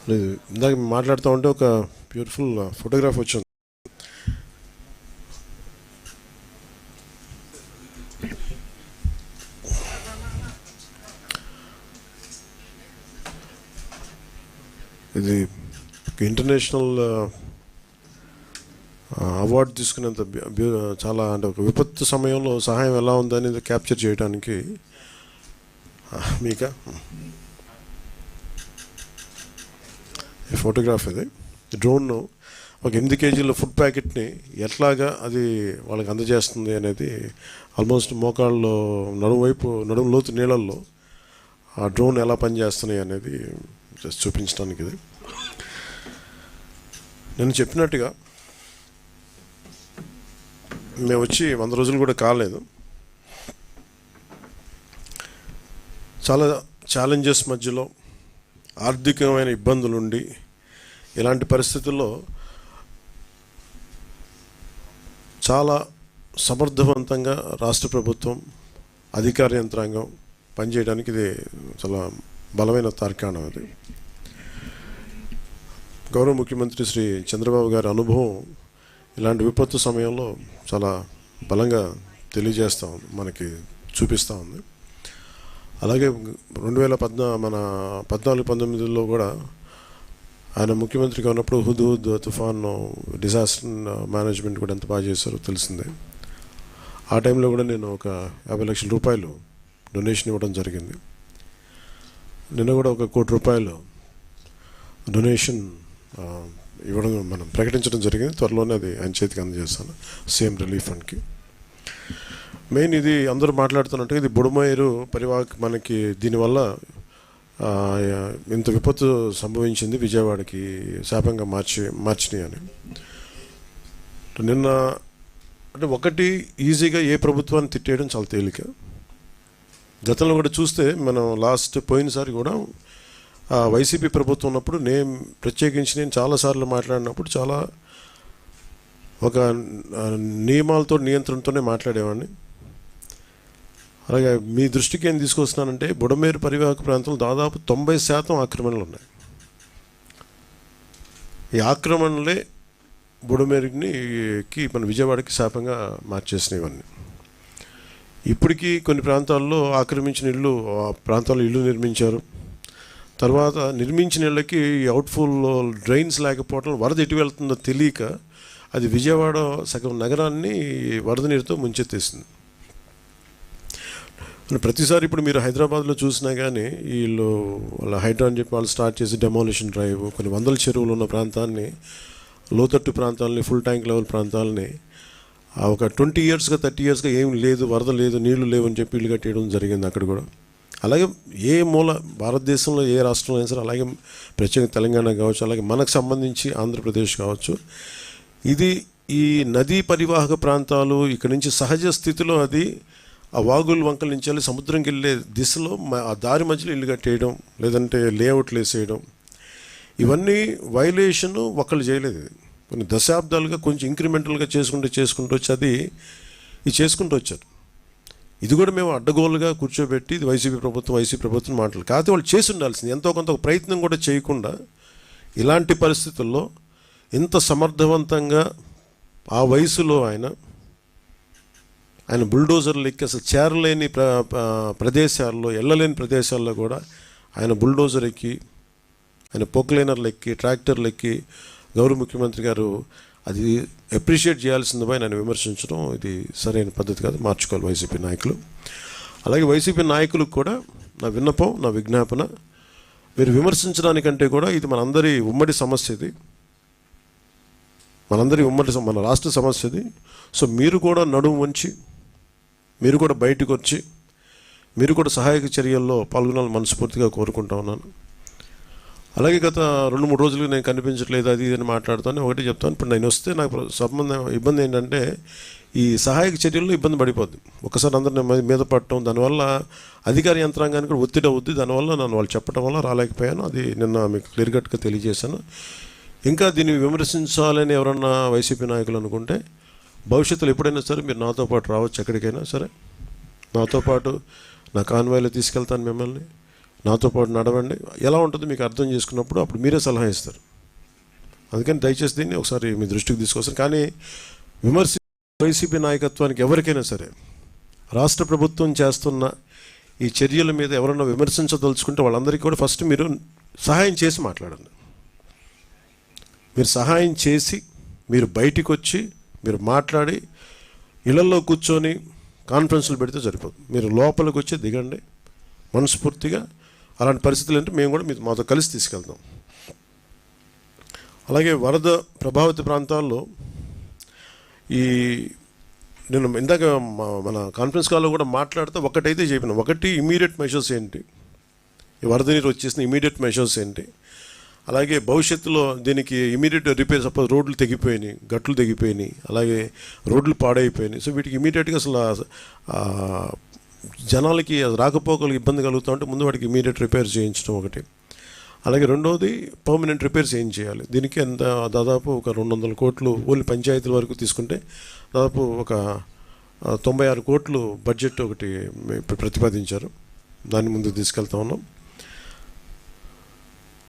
లేదు, ఇందాక మాట్లాడుతూ ఉంటే ఒక బ్యూటిఫుల్ ఫోటోగ్రాఫ్ వచ్చింది. ఇది ఇంటర్నేషనల్ అవార్డు తీసుకునేంత చాలా, అంటే ఒక విపత్తు సమయంలో సహాయం ఎలా ఉందనేది క్యాప్చర్ చేయడానికి మీక ఈ ఫోటోగ్రాఫ్. ఇది డ్రోన్ ఒక 8 కేజీల ఫుడ్ ప్యాకెట్ని ఎట్లాగా అది వాళ్ళకి అందజేస్తుంది అనేది, ఆల్మోస్ట్ మోకాళ్ళలో నడుము లోతు నీళ్ళల్లో ఆ డ్రోన్ ఎలా పనిచేస్తున్నాయి అనేది జస్ట్ చూపించడానికి. ఇది నేను చెప్పినట్టుగా మేము వచ్చి 100 రోజులు కూడా కాలేదు. చాలా ఛాలెంజెస్ మధ్యలో, ఆర్థికమైన ఇబ్బందులుండి, ఇలాంటి పరిస్థితుల్లో చాలా సమర్థవంతంగా రాష్ట్ర ప్రభుత్వం అధికార యంత్రాంగం పనిచేయడానికి ఇది చాలా బలమైన తార్కాణం. అది గౌరవ ముఖ్యమంత్రి శ్రీ చంద్రబాబు గారి అనుభవం ఇలాంటి విపత్తు సమయంలో చాలా బలంగా తెలియజేస్తూ ఉంది, మనకి చూపిస్తూ ఉంది. అలాగే 2014-19లో కూడా ఆయన ముఖ్యమంత్రిగా ఉన్నప్పుడు హుదూద్ తుఫాన్ డిజాస్టర్ మేనేజ్మెంట్ కూడా ఎంత బాగా చేశారో తెలిసిందే. ఆ టైంలో కూడా నేను ఒక 50 లక్షల రూపాయలు డొనేషన్ ఇవ్వడం జరిగింది. నిన్న కూడా ఒక 1 కోటి రూపాయలు డొనేషన్ ఇవ్వడం మనం ప్రకటించడం జరిగింది. త్వరలోనే అది ఆయన చేతికి అందజేస్తాను, సీఎం రిలీఫ్ ఫండ్కి. మెయిన్ ఇది అందరూ మాట్లాడుతున్నట్టుగా ఇది బుడమేరు పరివాహక, మనకి దీనివల్ల ఇంత విపత్తు సంభవించింది, విజయవాడకి శాపంగా మార్చినాయి అని. నిన్న అంటే ఒకటి, ఈజీగా ఏ ప్రభుత్వాన్ని తిట్టేయడం చాలా తేలిక. గతంలో కూడా చూస్తే మనం పోయినసారి కూడా వైసీపీ ప్రభుత్వం ఉన్నప్పుడు నేను చాలాసార్లు మాట్లాడినప్పుడు చాలా ఒక నియమాలతో, నియంత్రణతోనే మాట్లాడేవాడిని. అలాగే మీ దృష్టికి ఏం తీసుకొస్తున్నానంటే, బుడమేరు పరివాహక ప్రాంతంలో దాదాపు 90% ఆక్రమణలు ఉన్నాయి. ఈ ఆక్రమణలే బుడమేరుకి మన విజయవాడకి శాపంగా మార్చేసినాయి ఇవన్నీ. ఇప్పటికీ కొన్ని ప్రాంతాల్లో ఆక్రమించిన ఇళ్ళు, ఆ ప్రాంతాల్లో ఇల్లు నిర్మించారు. తర్వాత నిర్మించిన ఇళ్ళకి అవుట్ఫుల్ డ్రైన్స్ లేకపోవడం, వరద ఎటు వెళ్తుందో తెలియక అది విజయవాడ సగం నగరాన్ని వరద నీరుతో ముంచెత్తేసింది. ప్రతిసారి ఇప్పుడు మీరు హైదరాబాద్లో చూసినా కానీ వీళ్ళు వాళ్ళ హైడ్రా అని చెప్పి వాళ్ళు స్టార్ట్ చేసి డెమాలిషన్ డ్రైవ్, కొన్ని వందల చెరువులు ఉన్న ప్రాంతాన్ని, లోతట్టు ప్రాంతాలని, ఫుల్ ట్యాంక్ లెవెల్ ప్రాంతాలని ఒక 20 ఇయర్స్గా 30 ఇయర్స్గా ఏం లేదు, వరద లేదు, నీళ్లు లేవు అని చెప్పి ఇల్లు కట్టేయడం జరిగింది అక్కడ కూడా. అలాగే ఏ మూల భారతదేశంలో ఏ రాష్ట్రంలో అయినా సరే, అలాగే ప్రత్యేకంగా తెలంగాణ కావచ్చు, అలాగే మనకు సంబంధించి ఆంధ్రప్రదేశ్ కావచ్చు, ఇది ఈ నదీ పరివాహక ప్రాంతాలు ఇక్కడి నుంచి సహజ స్థితిలో అది ఆ వాగులు వంకల నుంచి వెళ్ళి సముద్రంకి వెళ్ళే దిశలో ఆ దారి మధ్యలో ఇల్లు కట్టేయడం, లేదంటే లేఅవుట్లు వేసేయడం, ఇవన్నీ వైలేషను ఒకళ్ళు చేయలేదు. కొన్ని దశాబ్దాలుగా కొంచెం ఇంక్రిమెంటల్గా చేసుకుంటూ వచ్చి అది చేసుకుంటూ వచ్చారు. ఇది కూడా మేము అడ్డగోలుగా కూర్చోబెట్టి ఇది వైసీపీ ప్రభుత్వం మాటలు కాకపోతే వాళ్ళు చేసి ఉండాల్సింది. ఎంతో కొంత ప్రయత్నం కూడా చేయకుండా ఇలాంటి పరిస్థితుల్లో ఇంత సమర్థవంతంగా ఆ వయసులో ఆయన బుల్డోజర్లు ఎక్కి, అసలు చేరలేని ప్రదేశాల్లో, వెళ్ళలేని ప్రదేశాల్లో కూడా ఆయన బుల్డోజర్ ఎక్కి, ఆయన పొక్లైనర్లు ఎక్కి, ట్రాక్టర్లు ఎక్కి, గౌరవ ముఖ్యమంత్రి గారు అది అప్రిషియేట్ చేయాల్సిందిపై నేను విమర్శించడం ఇది సరైన పద్ధతి కాదు, మార్చుకోవాలి వైసీపీ నాయకులు. అలాగే వైసీపీ నాయకులకు కూడా నా విన్నపం, నా విజ్ఞాపన, మీరు విమర్శించడానికంటే కూడా ఇది మనందరి ఉమ్మడి సమస్య, ఇది మన రాష్ట్ర సమస్య ఇది. సో మీరు కూడా నడుము వంచి, మీరు కూడా బయటకు వచ్చి, మీరు కూడా సహాయక చర్యల్లో పాల్గొనాలని మనస్ఫూర్తిగా కోరుకుంటా ఉన్నాను. అలాగే గత 2-3 రోజులుగా నేను కనిపించట్లేదు అది అని మాట్లాడుతాను. ఒకటి చెప్తాను, ఇప్పుడు నేను వస్తే నాకు ఇబ్బంది ఏంటంటే, ఈ సహాయక చర్యల్లో ఇబ్బంది పడిపోద్ది. ఒకసారి అందరిని మీద పడటం, దానివల్ల అధికార యంత్రాంగానికి కూడా ఒత్తిడి అవుద్ది. దానివల్ల నన్ను వాళ్ళు చెప్పడం వల్ల రాలేకపోయాను. అది నిన్న మీకు క్లియర్ కట్గా తెలియజేశాను. ఇంకా దీన్ని విమర్శించాలని ఎవరన్నా వైసీపీ నాయకులు అనుకుంటే, భవిష్యత్తులో ఎప్పుడైనా సరే మీరు నాతో పాటు రావచ్చు, ఎక్కడికైనా సరే నాతో పాటు నా కాన్వాయ్లో తీసుకెళ్తాను మిమ్మల్ని. నాతో పాటు నడవండి, ఎలా ఉంటుందో మీకు అర్థం చేసుకున్నప్పుడు అప్పుడు మీరే సలహా ఇస్తారు. అందుకని దయచేసి దీన్ని ఒకసారి మీ దృష్టికి తీసుకొస్తారు. కానీ విమర్శ వైసీపీ నాయకత్వానికి ఎవరికైనా సరే రాష్ట్ర ప్రభుత్వం చేస్తున్న ఈ చర్యల మీద ఎవరన్నా విమర్శించదలుచుకుంటే వాళ్ళందరికీ కూడా ఫస్ట్ మీరు సహాయం చేసి మాట్లాడండి. మీరు సహాయం చేసి మీరు బయటికి వచ్చి మీరు మాట్లాడి ఇళ్లలో కూర్చొని కాన్ఫరెన్స్లు పెడితే సరిపోదు. మీరు లోపలికి వచ్చి దిగండి మనస్ఫూర్తిగా. అలాంటి పరిస్థితులు అంటే మేము కూడా మాతో కలిసి తీసుకెళ్తాం. అలాగే వరద ప్రభావిత ప్రాంతాల్లో నేను ఇందాక మన కాన్ఫరెన్స్ కాల్లో కూడా మాట్లాడితే ఒకటైతే చెప్పిన, ఒకటి ఇమీడియట్ మెషర్స్ ఏంటి, ఈ వరద నీరు వచ్చేసిన ఇమీడియట్ మెషర్స్ ఏంటి, అలాగే భవిష్యత్తులో దీనికి ఇమీడియట్ రిపేర్. సపోజ్ రోడ్లు తెగిపోయినాయి, గట్లు తెగిపోయినాయి, అలాగే రోడ్లు పాడైపోయినాయి. సో వీటికి ఇమీడియట్గా అసలు జనాలకి రాకపోకలకు ఇబ్బంది కలుగుతూ ఉంటే ముందు వాటికి ఇమీడియట్ రిపేర్ చేయించడం ఒకటి. అలాగే రెండవది పర్మనెంట్ రిపేర్స్ ఏం చేయాలి. దీనికి ఎంత దాదాపు ఒక 200 కోట్లు ఓన్లీ పంచాయతీల వరకు తీసుకుంటే దాదాపు ఒక 96 కోట్లు బడ్జెట్ ఒకటి ప్రతిపాదించారు. దాన్ని ముందుకు తీసుకెళ్తా ఉన్నాం.